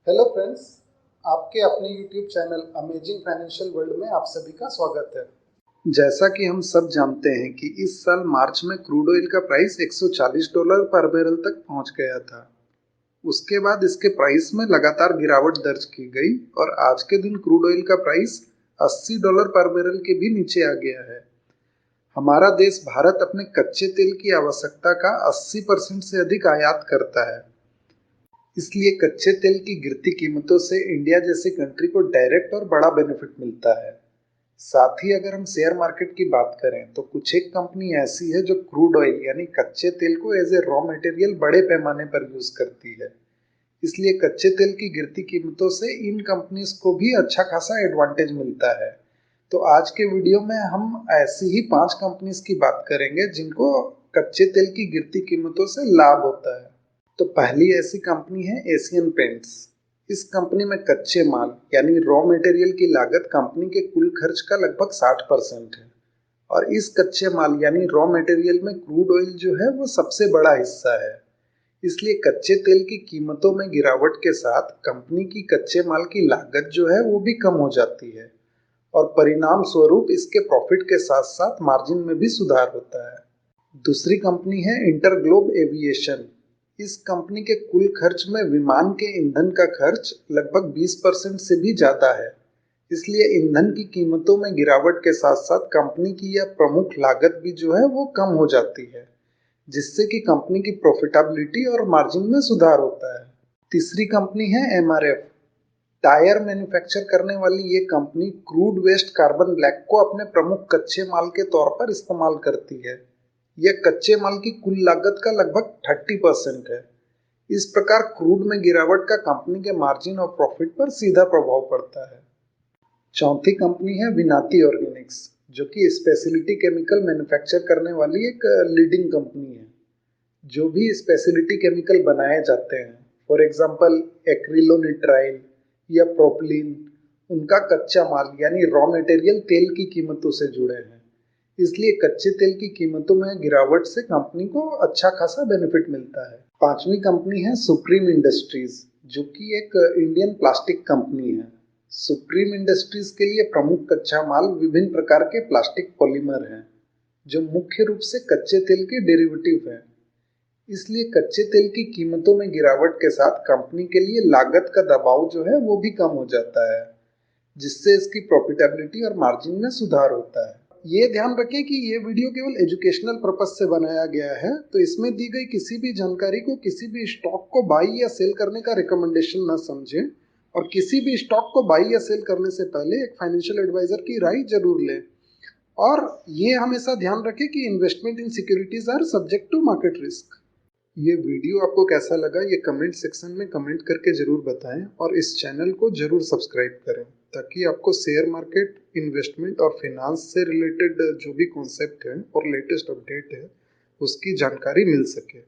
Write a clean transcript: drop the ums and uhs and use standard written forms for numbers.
Hello friends, आपके अपने YouTube channel amazing financial world में आप सभी का स्वागत है। जैसा कि हम सब जानते हैं कि इस साल मार्च में क्रूड ऑयल का प्राइस $140 पर बैरल तक पहुंच गया था। उसके बाद इसके प्राइस में लगातार गिरावट दर्ज की गई और आज के दिन क्रूड ऑयल का प्राइस $80 पर बैरल के भी नीचे आ गया है। हमारा देश भारत अपने कच्चे तेल की आवश्यकता का 80% से अधिक आयात करता है। इसलिए कच्चे तेल की गिरती कीमतों से इंडिया जैसी कंट्री को डायरेक्ट और बड़ा बेनिफिट मिलता है। साथ ही अगर हम शेयर मार्केट की बात करें तो कुछ एक कंपनी ऐसी है जो क्रूड ऑयल यानी कच्चे तेल को एज ए रॉ मटेरियल बड़े पैमाने पर यूज करती है। इसलिए कच्चे तेल की गिरती कीमतों से इन कंपनीज को भी अच्छा खासा एडवांटेज मिलता है। तो आज के वीडियो में हम ऐसी ही 5 कंपनीज की बात करेंगे जिनको कच्चे तेल की गिरती कीमतों से लाभ होता है। तो पहली ऐसी कंपनी है एशियन पेंट्स। इस कंपनी में कच्चे माल यानी रॉ मटेरियल की लागत कंपनी के कुल खर्च का लगभग 60% है और इस कच्चे माल यानी रॉ मटेरियल में क्रूड ऑयल जो है वो सबसे बड़ा हिस्सा है। इसलिए कच्चे तेल की कीमतों में गिरावट के साथ कंपनी की कच्चे माल की लागत जो है वो भी कम हो जाती है और परिणाम स्वरूप इसके प्रॉफिट के साथ साथ मार्जिन में भी सुधार होता है। दूसरी कंपनी है इंटरग्लोब एविएशन। इस कंपनी के कुल खर्च में विमान के ईंधन का खर्च लगभग 20% से भी ज़्यादा है। इसलिए ईंधन की कीमतों में गिरावट के साथ साथ कंपनी की यह प्रमुख लागत भी जो है वो कम हो जाती है, जिससे कि कंपनी की प्रॉफिटेबिलिटी और मार्जिन में सुधार होता है। तीसरी कंपनी है एमआरएफ। टायर मैन्युफैक्चर करने वाली ये company crude waste carbon black को अपने प्रमुख कच्चे माल के तौर पर इस्तेमाल करती है। यह कच्चे माल की कुल लागत का लगभग 30% है। इस प्रकार क्रूड में गिरावट का कंपनी के मार्जिन और प्रॉफिट पर सीधा प्रभाव पड़ता है। चौथी कंपनी है विनाती ऑर्गेनिक्स, जो कि स्पेशलिटी केमिकल मैन्युफैक्चर करने वाली एक लीडिंग कंपनी है। जो भी स्पेशलिटी केमिकल बनाए जाते हैं, फॉर एग्जांपल एक्रिलोनिट्राइल या प्रोपलीन, उनका कच्चा माल यानी रॉ मटेरियल तेल की कीमतों से जुड़े हैं। इसलिए कच्चे तेल की कीमतों में गिरावट से कंपनी को अच्छा खासा बेनिफिट मिलता है। पांचवी कंपनी है सुप्रीम इंडस्ट्रीज, जो कि एक इंडियन प्लास्टिक कंपनी है। सुप्रीम इंडस्ट्रीज के लिए प्रमुख कच्चा माल विभिन्न प्रकार के प्लास्टिक पॉलीमर हैं, जो मुख्य रूप से कच्चे तेल के डेरिवेटिव हैं। इसलिए कच्चे तेल की कीमतों में गिरावट के साथ कंपनी के लिए लागत का दबाव जो है वो भी कम हो जाता है, जिससे इसकी प्रॉफिटेबिलिटी और मार्जिन में सुधार होता है। ये ध्यान रखें कि ये वीडियो केवल एजुकेशनल पर्पज से बनाया गया है, तो इसमें दी गई किसी भी जानकारी को किसी भी स्टॉक को बाई या सेल करने का रिकमेंडेशन न समझें और किसी भी स्टॉक को बाई या सेल करने से पहले एक फाइनेंशियल एडवाइजर की राय जरूर लें। और ये हमेशा ध्यान रखें कि investment in securities are subject to market risk. ये वीडियो आपको कैसा लगा ये कमेंट सेक्शन में कमेंट करके ज़रूर बताएं और इस चैनल को ज़रूर सब्सक्राइब करें, ताकि आपको शेयर मार्केट, इन्वेस्टमेंट और फिनांस से रिलेटेड जो भी कॉन्सेप्ट है और लेटेस्ट अपडेट है उसकी जानकारी मिल सके।